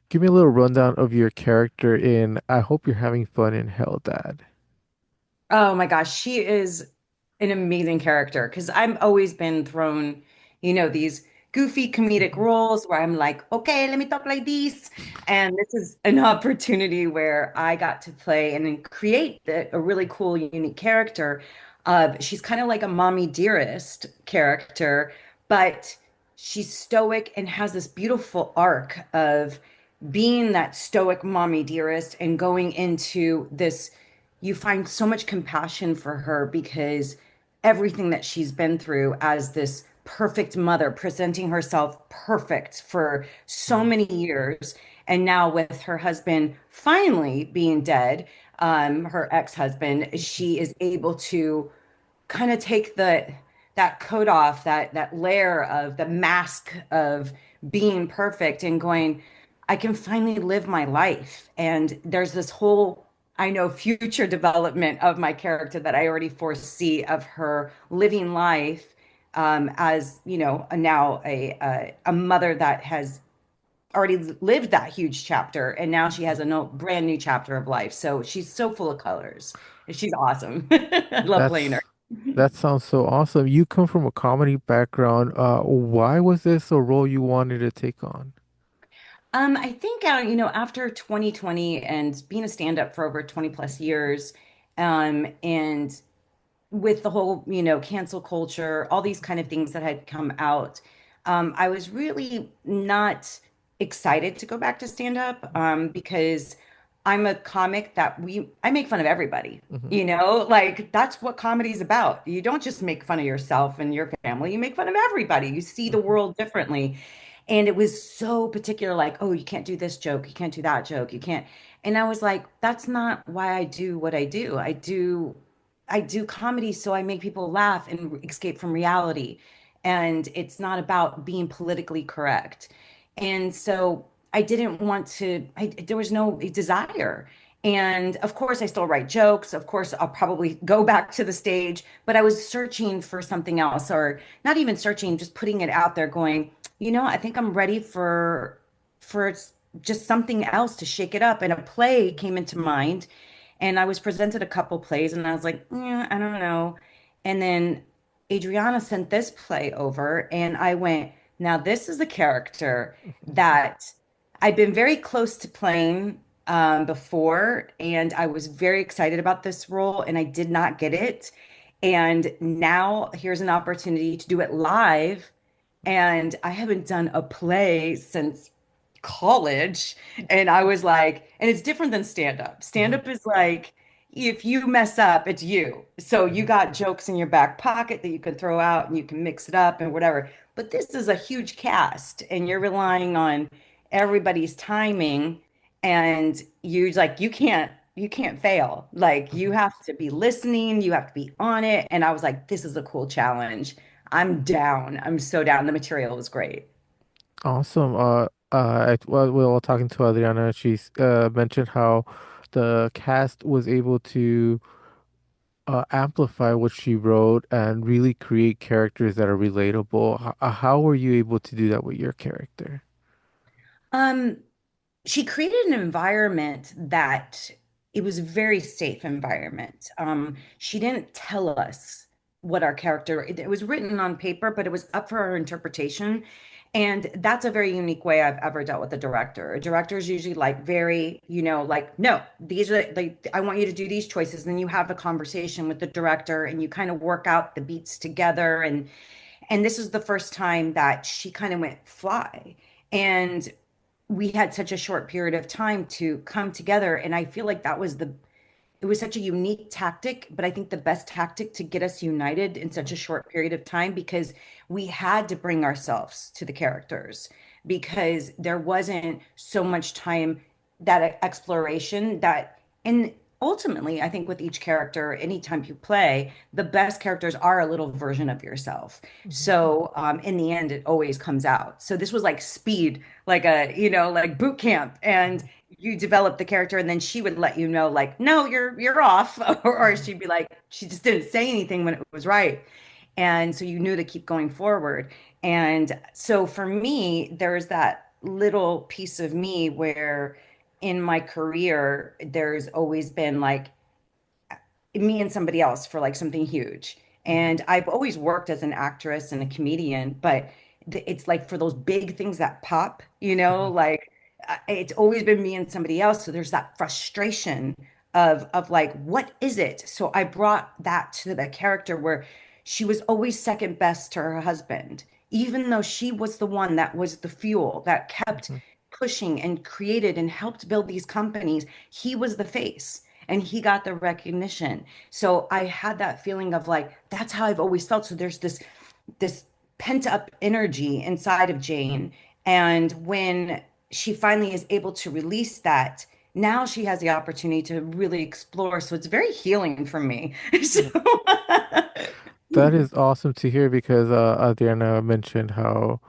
Give me a little rundown of your character in I Hope You're Having Fun in Hell, Dad. Oh my gosh, she is an amazing character because I've always been thrown, these goofy comedic Mhm. roles where I'm like, okay, let me talk like this. And this is an opportunity where I got to play and then create a really cool, unique character. She's kind of like a mommy dearest character, but she's stoic and has this beautiful arc of being that stoic mommy dearest and going into this you find so much compassion for her because everything that she's been through as this perfect mother, presenting herself perfect for so many years. And now with her husband finally being dead, her ex-husband, she is able to kind of take that coat off, that layer of the mask of being perfect and going, I can finally live my life. And there's this whole, I know, future development of my character that I already foresee of her living life as, now a mother that has already lived that huge chapter, and now she has a no, brand new chapter of life. So she's so full of colors. She's awesome. I love playing her. That's that sounds so awesome. You come from a comedy background. Why was this a role you wanted to take on? I think after 2020 and being a stand-up for over 20 plus years, and with the whole, cancel culture, all these kind of things that had come out, I was really not excited to go back to stand-up, because I'm a comic that I make fun of everybody. Hmm. Like that's what comedy is about. You don't just make fun of yourself and your family, you make fun of everybody. You see the world differently. And it was so particular, like, oh, you can't do this joke, you can't do that joke, you can't. And I was like, that's not why I do what I do. I do comedy so I make people laugh and escape from reality. And it's not about being politically correct. And so I didn't want to, there was no desire. And of course, I still write jokes. Of course, I'll probably go back to the stage, but I was searching for something else, or not even searching, just putting it out there, going, I think I'm ready for just something else to shake it up. And a play came into mind, and I was presented a couple plays, and I was like, yeah, I don't know. And then Adriana sent this play over, and I went, now this is a character that I've been very close to playing before, and I was very excited about this role, and I did not get it. And now here's an opportunity to do it live. And I haven't done a play since college. And I was like, and it's different than stand up. Stand Hmm. up is like, if you mess up, it's you. So you got jokes in your back pocket that you can throw out and you can mix it up and whatever. But this is a huge cast, and you're relying on everybody's timing, and you can't fail. Like you Hmm. have to be listening, you have to be on it. And I was like, this is a cool challenge. I'm down. I'm so down. The material was great. Awesome. While talking to Adriana, she's mentioned how the cast was able to amplify what she wrote and really create characters that are relatable. How were you able to do that with your character? Um, she created an environment that it was a very safe environment. She didn't tell us what our character, it was written on paper, but it was up for our interpretation. And that's a very unique way I've ever dealt with a director. A director is usually like very, like, no, these are like, I want you to do these choices. And then you have a conversation with the director and you kind of work out the beats together. And this is the first time that she kind of went fly. And we had such a short period of time to come together. And I feel like it was such a unique tactic, but I think the best tactic to get us united in such a short period of time, because we had to bring ourselves to the characters, because there wasn't so much time, that exploration that, and ultimately, I think with each character, anytime you play, the best characters are a little version of yourself. Mhm. So in the end, it always comes out. So this was like speed, like like boot camp. And Mhm. you develop the character, and then she would let you know, like, no, you're off. Or Mhm. she'd be like, she just didn't say anything when it was right. And so you knew to keep going forward. And so for me, there's that little piece of me where in my career, there's always been like me and somebody else for like something huge. Mhm. And I've always worked as an actress and a comedian, but it's like for those big things that pop, Mhm. like it's always been me and somebody else. So there's that frustration of like, what is it? So I brought that to the character where she was always second best to her husband, even though she was the one that was the fuel that kept Mhm. pushing and created and helped build these companies. He was the face and he got the recognition. So I had that feeling of like, that's how I've always felt. So there's this pent up energy inside of Jane. And when she finally is able to release that, now she has the opportunity to really explore. So it's very healing for me. So Mhm. That is awesome to hear because Adriana mentioned how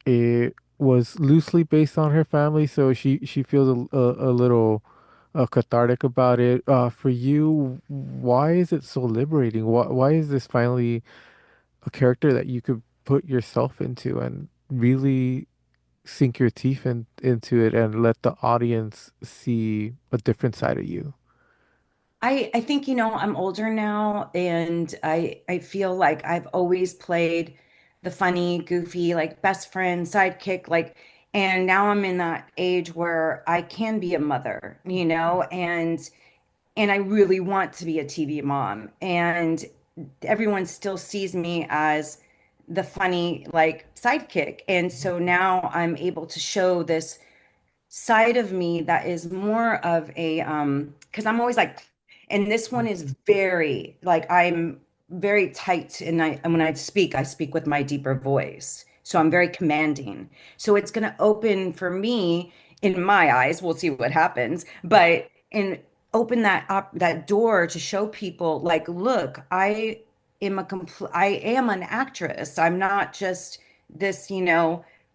it was loosely based on her family, so she feels a little cathartic about it. For you, why is it so liberating? Why is this finally a character that you could put yourself into and really sink your teeth into it and let the audience see a different side of you? I think, I'm older now and I feel like I've always played the funny, goofy, like best friend, sidekick, like, and now I'm in that age where I can be a mother, and I really want to be a TV mom. And everyone still sees me as the funny, like, sidekick. And Mhm. so now I'm able to show this side of me that is more of a because I'm always like, and this one is very like I'm very tight and when I speak with my deeper voice. So I'm very commanding. So it's going to open for me in my eyes. We'll see what happens, but and open that door to show people like, look, I am an actress. I'm not just this,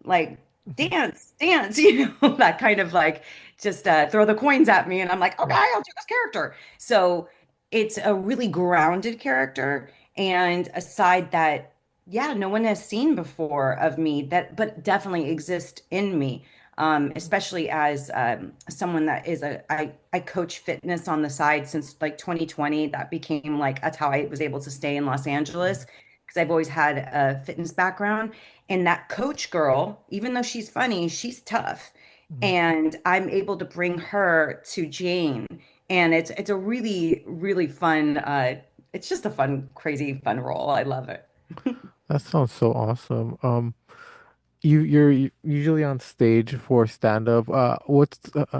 like Mhm. dance, that kind of like just throw the coins at me and I'm like, okay, Mhm. I'll do this character. So it's a really grounded character and a side that, yeah, no one has seen before of me that, but definitely exist in me. Especially as someone that is I coach fitness on the side since like 2020. That became like, that's how I was able to stay in Los Angeles because I've always had a fitness background. And that coach girl, even though she's funny, she's tough. Mhm. And I'm able to bring her to Jane. And it's a really, really fun, it's just a fun, crazy, fun role. I love it. That sounds so awesome. You're usually on stage for stand up.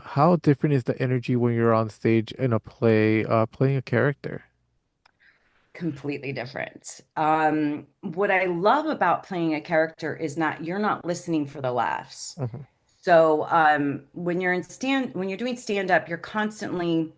How different is the energy when you're on stage in a play, playing a character? Completely different. What I love about playing a character is not you're not listening for the laughs. Hmm. So when you're doing stand up, you're constantly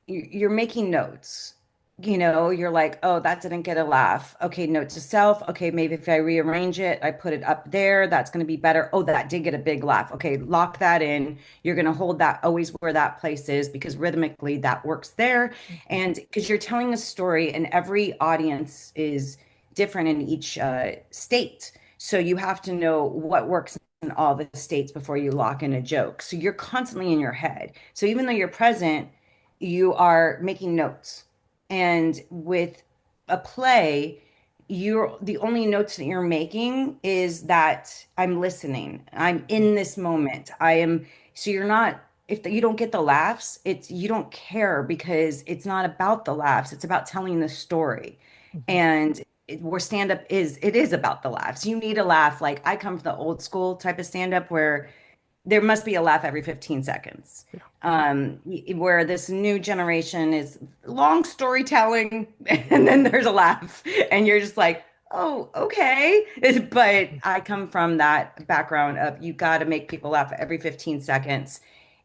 you're making notes. You're like, oh, that didn't get a laugh. Okay, note to self. Okay, maybe if I rearrange it, I put it up there, that's going to be better. Oh, that did get a big laugh. Okay, lock that in. You're going to hold that always where that place is because rhythmically that works there. And because you're telling a story and every audience is different in each state. So you have to know what works in all the states before you lock in a joke. So you're constantly in your head. So even though you're present, you are making notes. And with a play, you're the only notes that you're making is that I'm listening. I'm in this moment. I am so you're not if you don't get the laughs, it's you don't care because it's not about the laughs. It's about telling the story. Hmm. And where stand up is it is about the laughs. You need a laugh. Like I come from the old school type of stand up where there must be a laugh every 15 seconds. Yeah. Where this new generation is long storytelling and then there's a laugh and you're just like, oh, okay. But I come from that background of you got to make people laugh every 15 seconds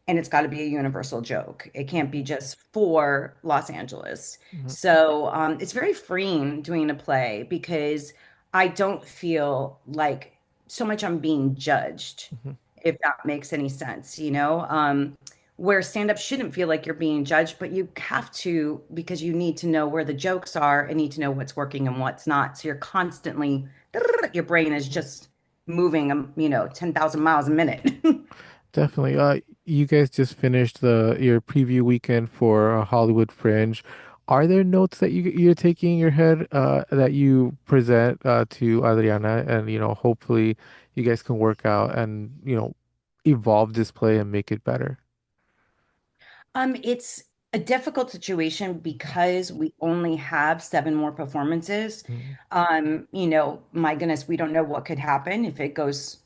and it's got to be a universal joke. It can't be just for Los Angeles. Hmm. So it's very freeing doing a play because I don't feel like so much I'm being judged Hmm. if that makes any sense. Where stand up shouldn't feel like you're being judged, but you have to because you need to know where the jokes are and need to know what's working and what's not. So you're constantly, your brain is just moving, 10,000 miles a minute. Definitely. You guys just finished the your preview weekend for Hollywood Fringe. Are there notes that you're taking in your head that you present to Adriana, and hopefully you guys can work out and evolve this play and make it better? It's a difficult situation because we only have seven more performances. Mhm. My goodness, we don't know what could happen if it goes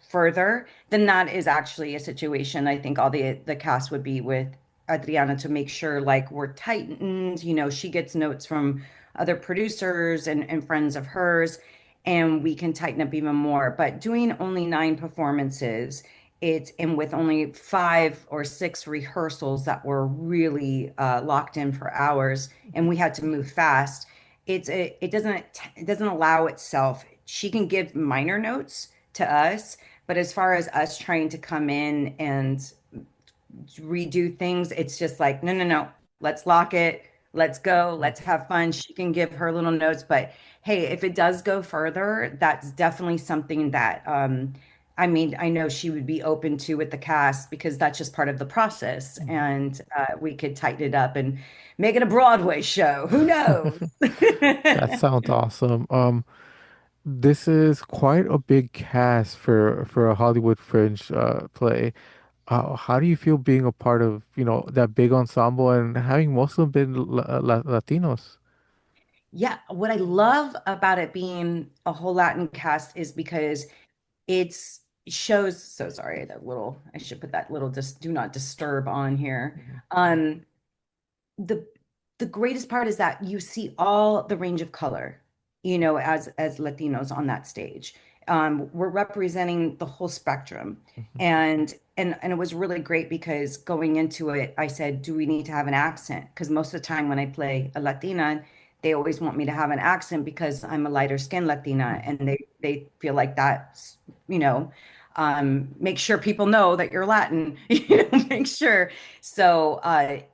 further. Then that is actually a situation I think all the cast would be with Adriana to make sure like we're tightened. She gets notes from other producers and friends of hers, and we can tighten up even more. But doing only nine performances, it's and with only five or six rehearsals that were really locked in for hours, and we had to move fast. It doesn't allow itself. She can give minor notes to us, but as far as us trying to come in and redo things, it's just like, no, no, no, let's lock it. Let's go. Let's have fun. She can give her little notes, but hey, if it does go further, that's definitely something that I mean, I know she would be open to with the cast because that's just part of the process. Mhm. And we could tighten it up and make it a Broadway show. Who knows? That sounds awesome. This is quite a big cast for a Hollywood Fringe play. How do you feel being a part of, that big ensemble and having most of them been Latinos? Yeah, what I love about it being a whole Latin cast is because it's shows, so sorry, I should put that little just do not disturb on here. Mhm. Um, the the greatest part is that you see all the range of color, as Latinos on that stage. We're representing the whole spectrum. Mhm. And it was really great because going into it, I said, do we need to have an accent? Because most of the time when I play a Latina, they always want me to have an accent because I'm a lighter skinned Latina, Mhm. and they feel like that's, make sure people know that you're Latin, make sure. So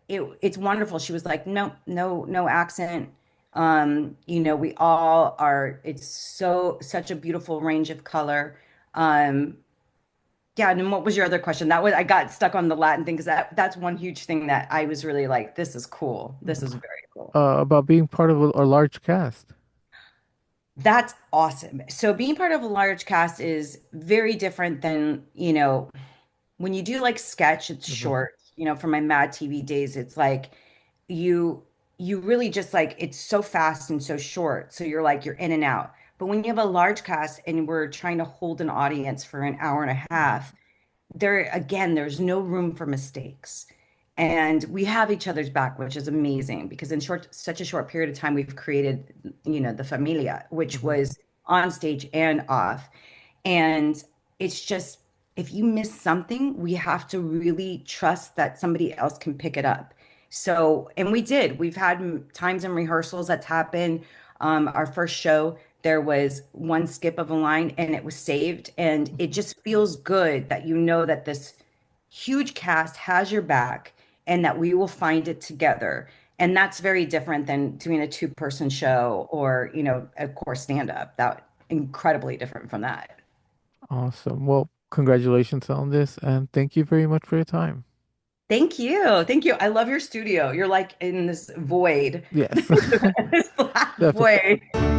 it's wonderful. She was like, no, no, no accent. We all are, it's such a beautiful range of color. Um, yeah, and then what was your other question? That was I got stuck on the Latin thing because that's one huge thing that I was really like, this is cool. This Mhm. is very cool. About being part of a large cast. That's awesome. So being part of a large cast is very different than, when you do like sketch, it's Mhm. short. For my Mad TV days, it's like you you really just like it's so fast and so short. So you're in and out. But when you have a large cast and we're trying to hold an audience for an hour and a half, there again, there's no room for mistakes. And we have each other's back, which is amazing because in such a short period of time, we've created, the Familia, which Mhm. was on stage and off. And it's just, if you miss something, we have to really trust that somebody else can pick it up. So, and we did. We've had times in rehearsals that's happened. Our first show, there was one skip of a line and it was saved. And it Mhm. just feels good that you know that this huge cast has your back and that we will find it together. And that's very different than doing a two-person show or, of course, stand up. That incredibly different from that. Awesome. Well, congratulations on this, and thank you very much for your time. Thank you. Thank you. I love your studio. You're like in this void, Yes, this black definitely. void.